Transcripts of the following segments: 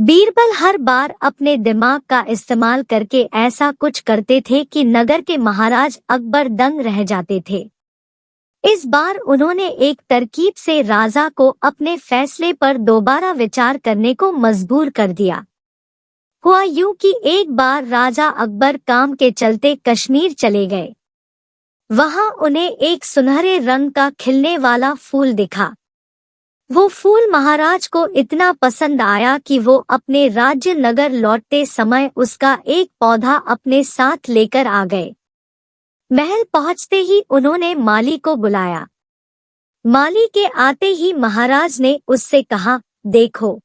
बीरबल हर बार अपने दिमाग का इस्तेमाल करके ऐसा कुछ करते थे कि नगर के महाराज अकबर दंग रह जाते थे। इस बार उन्होंने एक तरकीब से राजा को अपने फैसले पर दोबारा विचार करने को मजबूर कर दिया। हुआ यूं कि एक बार राजा अकबर काम के चलते कश्मीर चले गए। वहां उन्हें एक सुनहरे रंग का खिलने वाला फूल दिखा। वो फूल महाराज को इतना पसंद आया कि वो अपने राज्य नगर लौटते समय उसका एक पौधा अपने साथ लेकर आ गए। महल पहुंचते ही उन्होंने माली को बुलाया। माली के आते ही महाराज ने उससे कहा, देखो,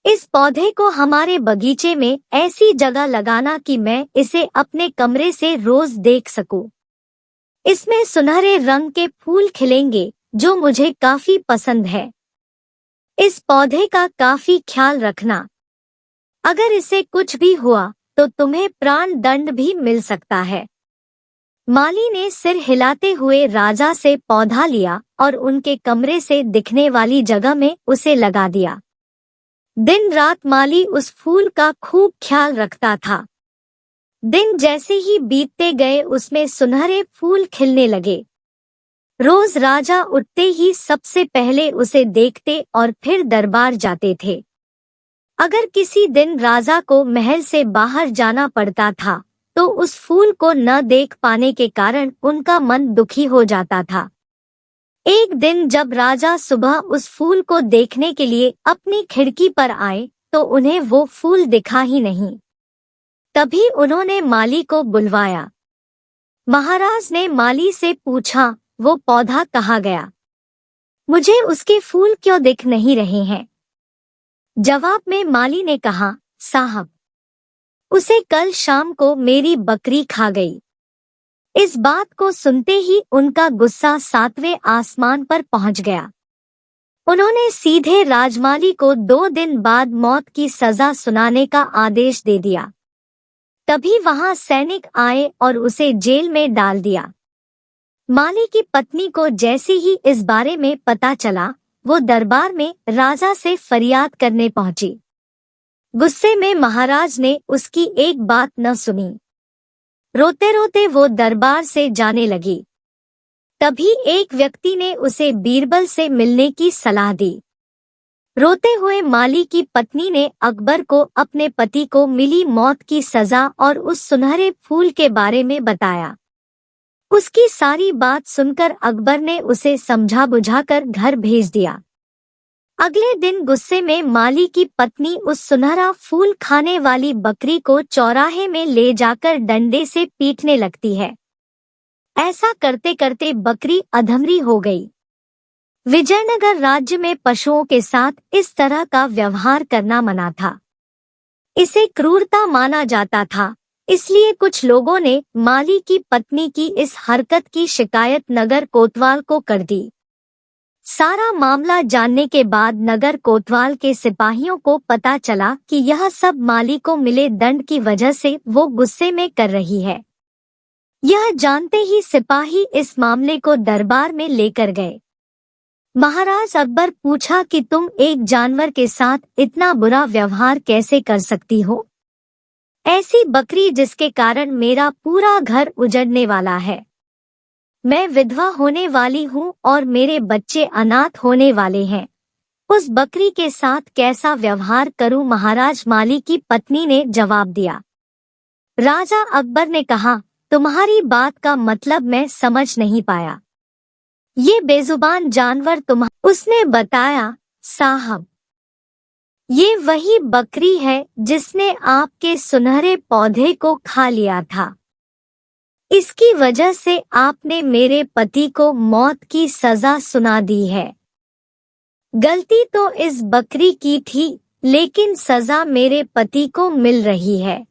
इस पौधे को हमारे बगीचे में ऐसी जगह लगाना कि मैं इसे अपने कमरे से रोज देख सकूं। इसमें सुनहरे रंग के फूल खिलेंगे जो मुझे काफी पसंद है। इस पौधे का काफी ख्याल रखना। अगर इसे कुछ भी हुआ तो तुम्हें प्राण दंड भी मिल सकता है। माली ने सिर हिलाते हुए राजा से पौधा लिया और उनके कमरे से दिखने वाली जगह में उसे लगा दिया। दिन रात माली उस फूल का खूब ख्याल रखता था। दिन जैसे ही बीतते गए उसमें सुनहरे फूल खिलने लगे। रोज राजा उठते ही सबसे पहले उसे देखते और फिर दरबार जाते थे। अगर किसी दिन राजा को महल से बाहर जाना पड़ता था तो उस फूल को न देख पाने के कारण उनका मन दुखी हो जाता था। एक दिन जब राजा सुबह उस फूल को देखने के लिए अपनी खिड़की पर आए तो उन्हें वो फूल दिखा ही नहीं। तभी उन्होंने माली को बुलवाया। महाराज ने माली से पूछा, वो पौधा कहाँ गया? मुझे उसके फूल क्यों दिख नहीं रहे हैं? जवाब में माली ने कहा, साहब, उसे कल शाम को मेरी बकरी खा गई। इस बात को सुनते ही उनका गुस्सा 7वें आसमान पर पहुंच गया। उन्होंने सीधे राजमाली को 2 दिन बाद मौत की सजा सुनाने का आदेश दे दिया। तभी वहां सैनिक आए और उसे जेल में डाल दिया। माली की पत्नी को जैसे ही इस बारे में पता चला, वो दरबार में राजा से फरियाद करने पहुंची। गुस्से में महाराज ने उसकी एक बात न सुनी। रोते रोते वो दरबार से जाने लगी। तभी एक व्यक्ति ने उसे बीरबल से मिलने की सलाह दी। रोते हुए माली की पत्नी ने अकबर को अपने पति को मिली मौत की सजा और उस सुनहरे फूल के बारे में बताया। उसकी सारी बात सुनकर अकबर ने उसे समझा बुझाकर घर भेज दिया। अगले दिन गुस्से में माली की पत्नी उस सुनहरा फूल खाने वाली बकरी को चौराहे में ले जाकर डंडे से पीटने लगती है। ऐसा करते करते बकरी अधमरी हो गई। विजयनगर राज्य में पशुओं के साथ इस तरह का व्यवहार करना मना था। इसे क्रूरता माना जाता था। इसलिए कुछ लोगों ने माली की पत्नी की इस हरकत की शिकायत नगर कोतवाल को कर दी। सारा मामला जानने के बाद नगर कोतवाल के सिपाहियों को पता चला कि यह सब माली को मिले दंड की वजह से वो गुस्से में कर रही है। यह जानते ही सिपाही इस मामले को दरबार में लेकर गए। महाराज अकबर पूछा कि तुम एक जानवर के साथ इतना बुरा व्यवहार कैसे कर सकती हो? ऐसी बकरी जिसके कारण मेरा पूरा उजड़ उजड़ने वाला है। मैं विधवा होने वाली हूँ और मेरे बच्चे अनाथ होने वाले हैं। उस बकरी के साथ कैसा व्यवहार करूं? महाराज माली की पत्नी ने जवाब दिया। राजा अकबर ने कहा, तुम्हारी बात का मतलब मैं समझ नहीं पाया। ये बेजुबान जानवर उसने बताया, साहब, ये वही बकरी है जिसने आपके सुनहरे पौधे को खा लिया था। इसकी वजह से आपने मेरे पति को मौत की सजा सुना दी है। गलती तो इस बकरी की थी, लेकिन सजा मेरे पति को मिल रही है।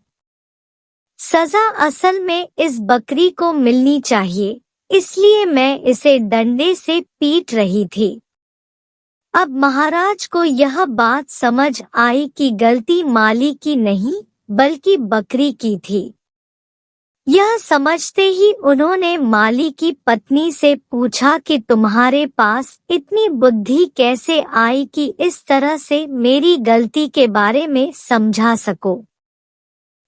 सजा असल में इस बकरी को मिलनी चाहिए, इसलिए मैं इसे डंडे से पीट रही थी। अब महाराज को यह बात समझ आई कि गलती माली की नहीं बल्कि बकरी की थी। यह समझते ही उन्होंने माली की पत्नी से पूछा कि तुम्हारे पास इतनी बुद्धि कैसे आई कि इस तरह से मेरी गलती के बारे में समझा सको।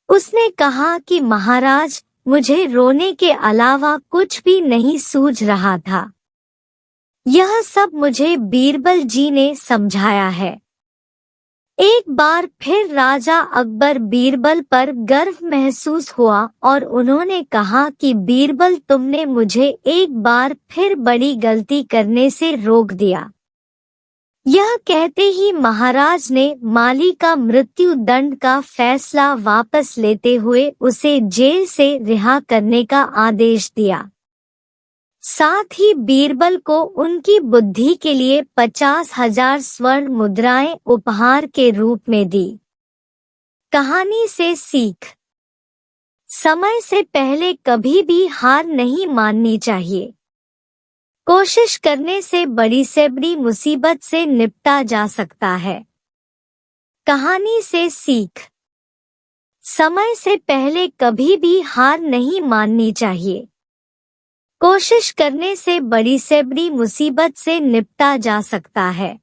उसने कहा कि महाराज, मुझे रोने के अलावा कुछ भी नहीं सूझ रहा था। यह सब मुझे बीरबल जी ने समझाया है। एक बार फिर राजा अकबर बीरबल पर गर्व महसूस हुआ और उन्होंने कहा कि बीरबल, तुमने मुझे एक बार फिर बड़ी गलती करने से रोक दिया। यह कहते ही महाराज ने माली का मृत्यु दंड का फैसला वापस लेते हुए उसे जेल से रिहा करने का आदेश दिया। साथ ही बीरबल को उनकी बुद्धि के लिए 50,000 स्वर्ण मुद्राएं उपहार के रूप में दी। कहानी से सीख। समय से पहले कभी भी हार नहीं माननी चाहिए। कोशिश करने से बड़ी मुसीबत से निपटा जा सकता है। कहानी से सीख। समय से पहले कभी भी हार नहीं माननी चाहिए। कोशिश करने से बड़ी मुसीबत से निपटा जा सकता है।